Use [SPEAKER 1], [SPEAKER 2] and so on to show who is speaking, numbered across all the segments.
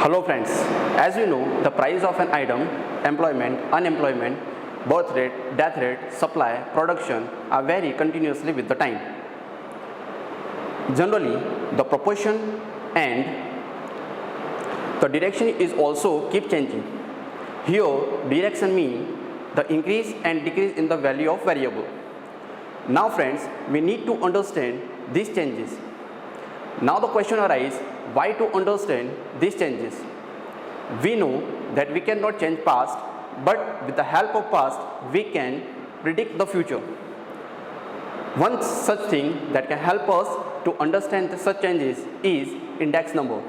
[SPEAKER 1] Hello friends, as you know, the price of an item, employment, unemployment, birth rate, death rate, supply, production are vary continuously with the time. Generally, the proportion and the direction is also keep changing. Here, direction means the increase and decrease in the value of variable. Now friends, we need to understand these changes. Now the question arises, why to understand these changes? We know that we cannot change past, but with the help of past, we can predict the future. One such thing that can help us to understand such changes is index number.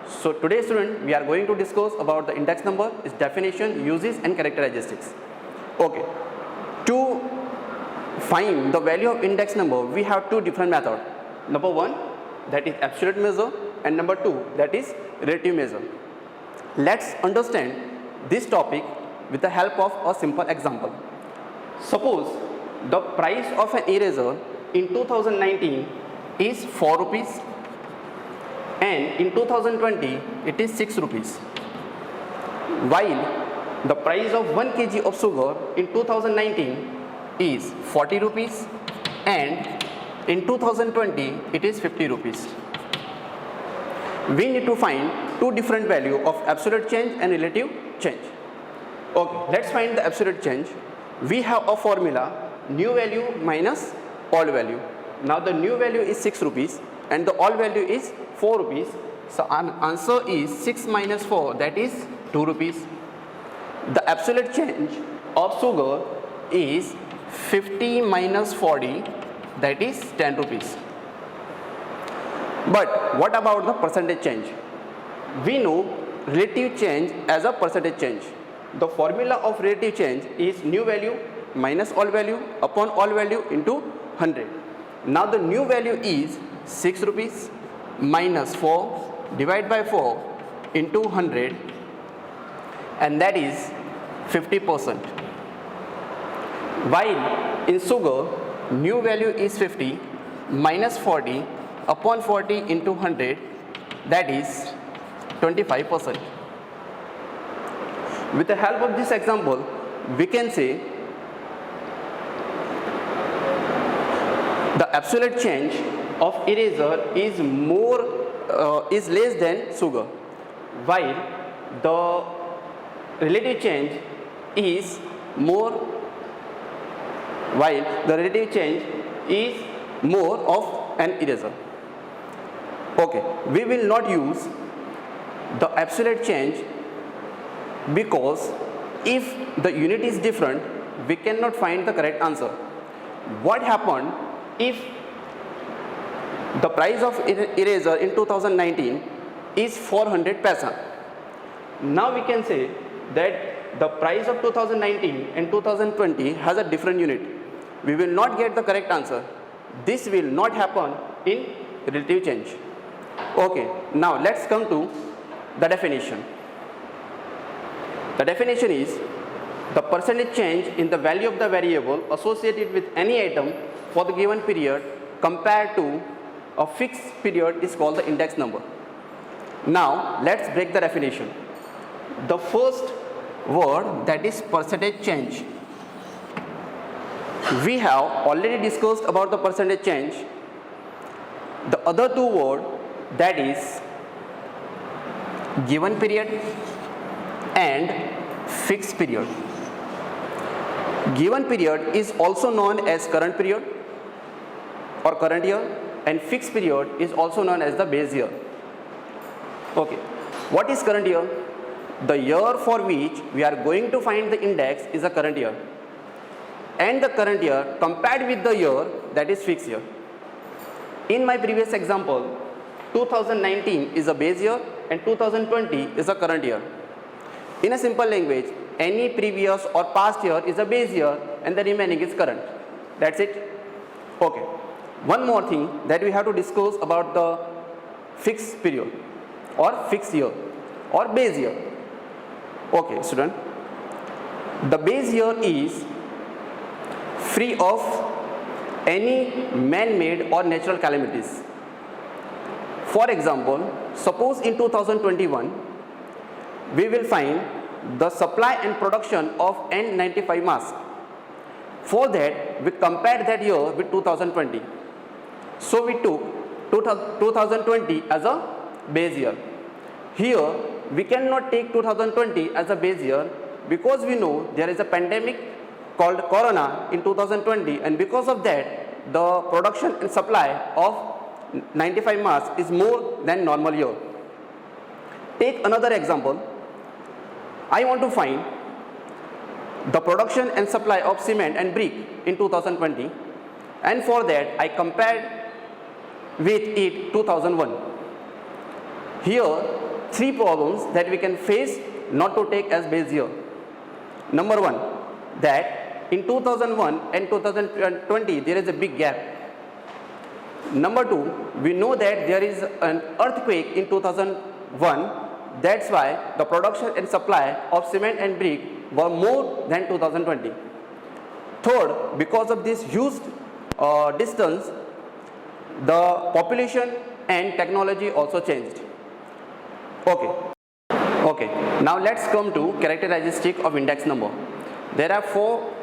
[SPEAKER 1] So today student, we are going to discuss about the index number, its definition, uses and characteristics. Okay, to find the value of index number, we have two different methods. Number one, that is absolute measure, and number two, that is relative measure. Let's understand this topic with the help of a simple example. Suppose the price of an eraser in 2019 is 4 rupees and in 2020 it is 6 rupees. While the price of 1 kg of sugar in 2019 is 40 rupees and in 2020 it is 50 rupees. We need to find two different values of absolute change and relative change. Okay, let's find the absolute change. We have a formula, new value minus old value. Now the new value is 6 rupees and the old value is 4 rupees. So our answer is 6 minus 4, that is 2 rupees. The absolute change of sugar is 50 minus 40, that is 10 rupees. But what about the percentage change? We know relative change as a percentage change. The formula of relative change is new value minus all value upon all value into 100. Now the new value is 6 rupees minus 4 divided by 4 into 100, and that is 50%. While in sugar, new value is 50 minus 40 upon 40 into 100, that is 25%. With the help of this example, we can say the absolute change of eraser is less than sugar, while the relative change is more of an eraser. Okay, we will not use the absolute change because if the unit is different, we cannot find the correct answer. What happened if the price of eraser in 2019 is 400 paisa? Now we can say that the price of 2019 and 2020 has a different unit. We will not get the correct answer. This will not happen in relative change. Okay, now let's come to the definition. The definition is the percentage change in the value of the variable associated with any item for the given period compared to a fixed period is called the index number. Now let's break the definition. The first word, that is percentage change. We have already discussed about the percentage change. The other two words, that is given period and fixed period. Given period is also known as current period or current year, and fixed period is also known as the base year. Okay, what is current year? The year for which we are going to find the index is a current year, and the current year compared with the year, that is fixed year. In my previous example, 2019 is a base year and 2020 is a current year. In a simple language, any previous or past year is a base year and the remaining is current. That's it. Okay. One more thing that we have to discuss about the fixed period or fixed year or base year. Okay, student. The base year is free of any man-made or natural calamities. For example, suppose in 2021 we will find the supply and production of N95 mask. For that, we compared that year with 2020. So we took 2020 as a base year. Here, we cannot take 2020 as a base year because we know there is a pandemic called Corona in 2020, and because of that, the production and supply of 95 masks is more than normal year. Take another example. I want to find the production and supply of cement and brick in 2020, and for that I compared with it 2001. Here, three problems that we can face not to take as base year. Number one, that in 2001 and 2020 there is a big gap. Number two, we know that there is an earthquake in 2001. That's why the production and supply of cement and brick were more than 2020. Third, because of this huge distance, the population and technology also changed. Okay. Now let's come to characteristic of index number. There are four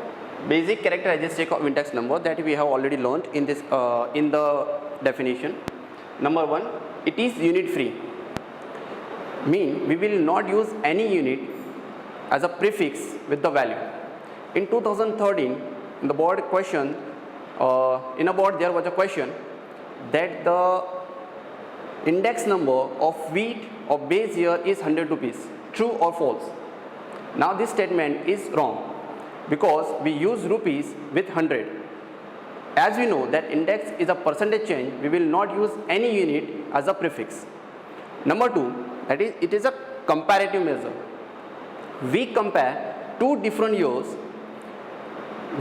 [SPEAKER 1] basic characteristic of index number that we have already learned in this in the definition. Number one, it is unit free. Mean we will not use any unit as a prefix with the value. In 2013, in the board question, in a board there was a question that the index number of wheat of base year is 100 rupees. True or false? Now this statement is wrong because we use rupees with 100. As we know that index is a percentage change, we will not use any unit as a prefix. Number two, that is, it is a comparative measure. We compare two different years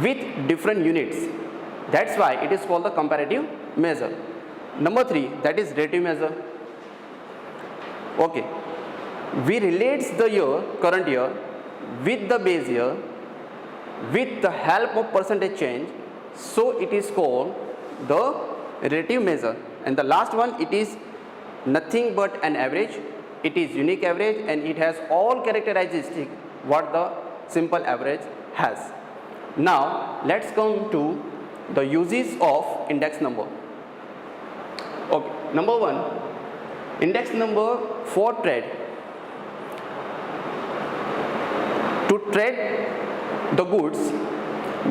[SPEAKER 1] with different units. That's why it is called the comparative measure. Number three, that is relative measure. Okay, we relates the year, current year, with the base year with the help of percentage change, so it is called the relative measure. And the last one, it is nothing but an average. It is unique average and it has all characteristics what the simple average has. Now let's come to the uses of index number. Okay, number one, index number for trade. To trade the goods,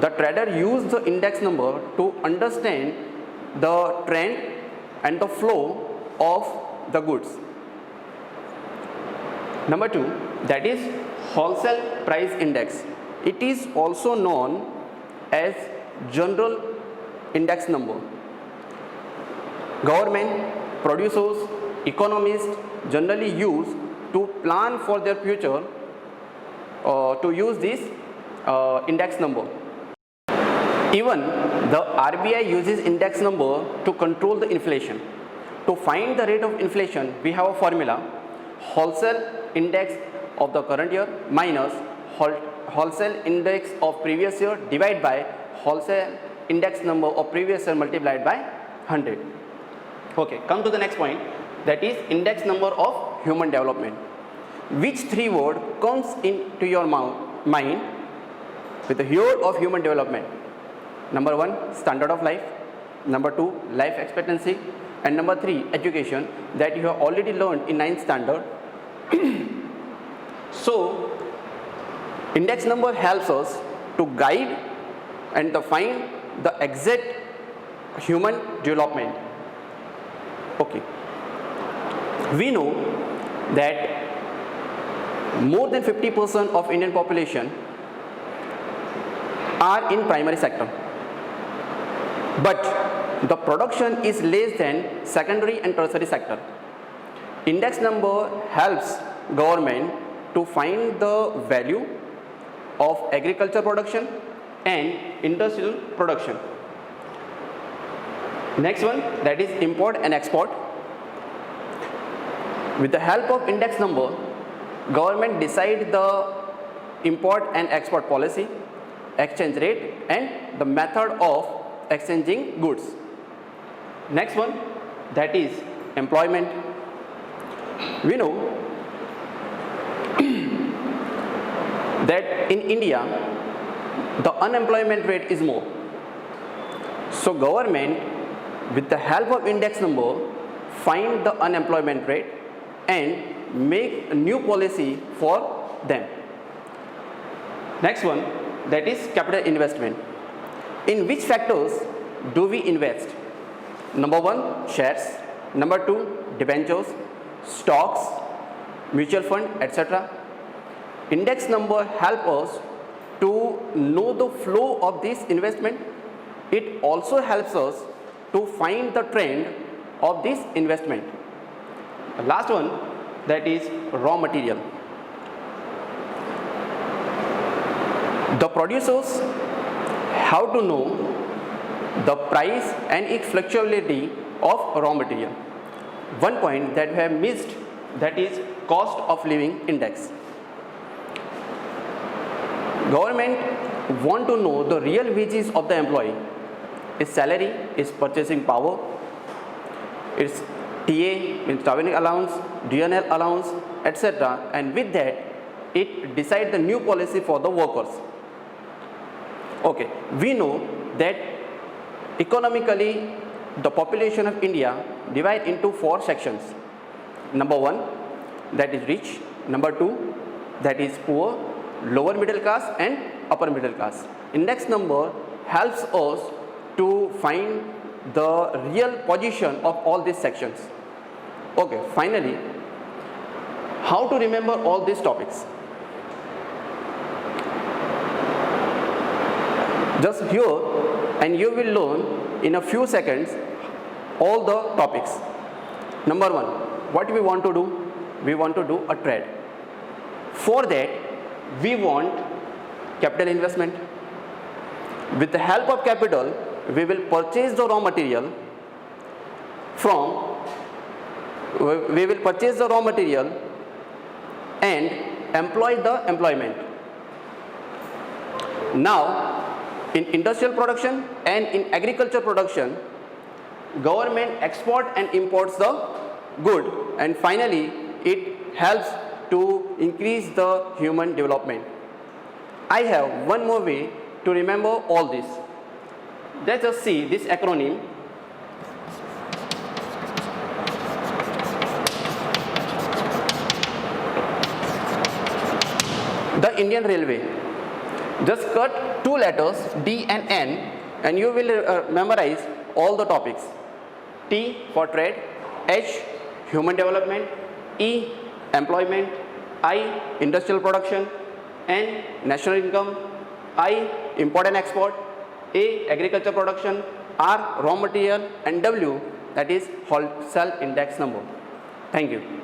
[SPEAKER 1] the trader used the index number to understand the trend and the flow of the goods. Number two, that is wholesale price index. It is also known as general index number. Government, producers, economists generally use to plan for their future to use this index number. Even the RBI uses index number to control the inflation. To find the rate of inflation, we have a formula: wholesale index of the current year minus wholesale index of previous year divided by wholesale index number of previous year multiplied by 100. Okay, come to the next point, that is index number of human development. Which three word comes into your mind with the word of human development? Number one, standard of life. Number two, life expectancy. And number three, education, that you have already learned in 9th standard. So index number helps us to guide and to find the exact human development. Okay, we know that more than 50% of Indian population are in primary sector, but the production is less than secondary and tertiary sector. Index number helps government to find the value of agriculture production and industrial production. Next one, that is import and export. With the help of index number, government decide the import and export policy, exchange rate and the method of exchanging goods. Next one, that is employment. We know that in India the unemployment rate is more. So government with the help of index number find the unemployment rate and make a new policy for them. Next one, that is capital investment. In which factors do we invest? Number 1, shares. Number 2, debentures, stocks, mutual fund, etc. Index number help us to know the flow of this investment. It also helps us to find the trend of this investment. The last one, that is raw material. The producers have to know the price and its fluctuability of raw material. One point that we have missed, that is cost of living index. Government want to know the real wages of the employee. His salary, his purchasing power, its TA, means traveling allowance, DNL allowance, etc. And with that, it decide the new policy for the workers. Okay, we know that economically the population of India divide into 4 sections. Number 1, that is rich. Number 2, that is poor, lower middle class and upper middle class. Index number helps us to find the real position of all these sections. Okay, finally, how to remember all these topics? Just here and you will learn in a few seconds all the topics. Number 1, what we want to do? We want to do a trade. For that, we want capital investment. With the help of capital, we will purchase the raw material and employ the employment. Now, in industrial production and in agriculture production, government export and imports the good, and finally it helps to increase the human development. I have one more way to remember all this. Let us see this acronym. The Indian Railway. Just cut 2 letters D and N and you will memorize all the topics. T for trade, H human development, E employment, I industrial production, N national income, I import and export, A agriculture production, R raw material, and W, that is wholesale index number. Thank you.